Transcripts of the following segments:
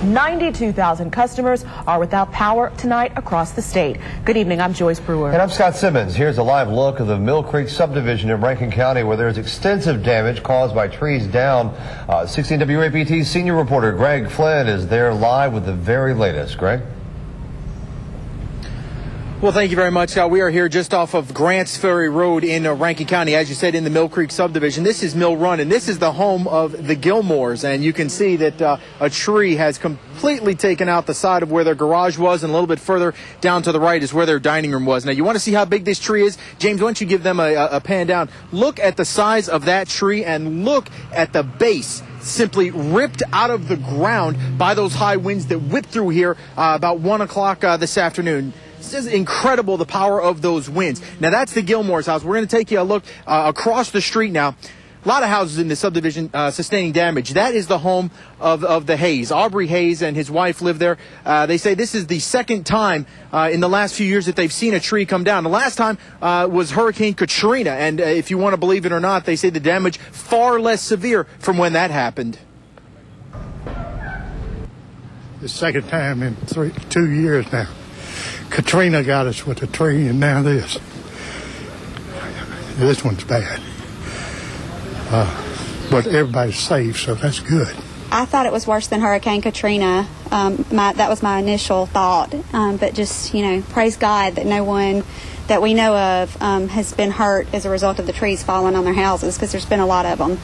92,000 customers are without power tonight across the state. Good evening, I'm Joyce Brewer. And I'm Scott Simmons. Here's a live look of the Mill Creek subdivision in Rankin County where there's extensive damage caused by trees down. 16 WAPT senior reporter Greg Flynn is there live with the very latest. Greg? Well, thank you very much, Scott. We are here just off of Grants Ferry Road in Rankin County, as you said, in the Mill Creek subdivision. This is Mill Run, and this is the home of the Gilmores. And you can see that a tree has completely taken out the side of where their garage was, and a little bit further down to the right is where their dining room was. Now, you want to see how big this tree is? James, why don't you give them a pan down? Look at the size of that tree, and look at the base simply ripped out of the ground by those high winds that whipped through here about 1 o'clock this afternoon. It's just incredible, the power of those winds. Now, that's the Gilmore's house. We're going to take you a look across the street now. A lot of houses in the subdivision sustaining damage. That is the home of the Hayes. Aubrey Hayes and his wife live there. They say this is the second time in the last few years that they've seen a tree come down. The last time was Hurricane Katrina, and if you want to believe it or not, they say the damage far less severe from when that happened. The second time in 2 years now. Katrina got us with a tree, and now this. This one's bad. But everybody's safe, so that's good. I thought it was worse than Hurricane Katrina. That was my initial thought. But just, praise God that no one that we know of has been hurt as a result of the trees falling on their houses, because there's been a lot of them.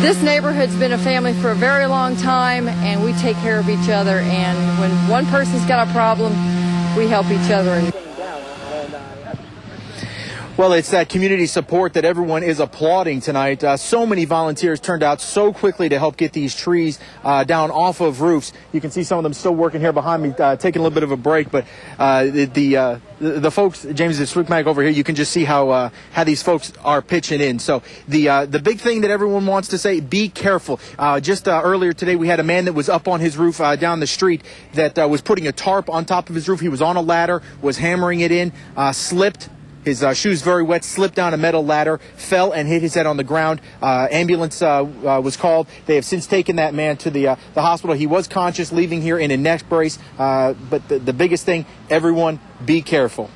This neighborhood's been a family for a very long time, and we take care of each other. And when one person's got a problem, we help each other. Well, it's that community support that everyone is applauding tonight. So many volunteers turned out so quickly to help get these trees down off of roofs. You can see some of them still working here behind me, taking a little bit of a break. But the folks, James, this Swigmag over here, you can just see how these folks are pitching in. So the big thing that everyone wants to say, be careful. Just earlier today, we had a man that was up on his roof down the street that was putting a tarp on top of his roof. He was on a ladder, was hammering it in, slipped. His shoes very wet, slipped down a metal ladder, fell and hit his head on the ground. Ambulance was called. They have since taken that man to the hospital. He was conscious, leaving here in a neck brace. But the biggest thing, everyone be careful.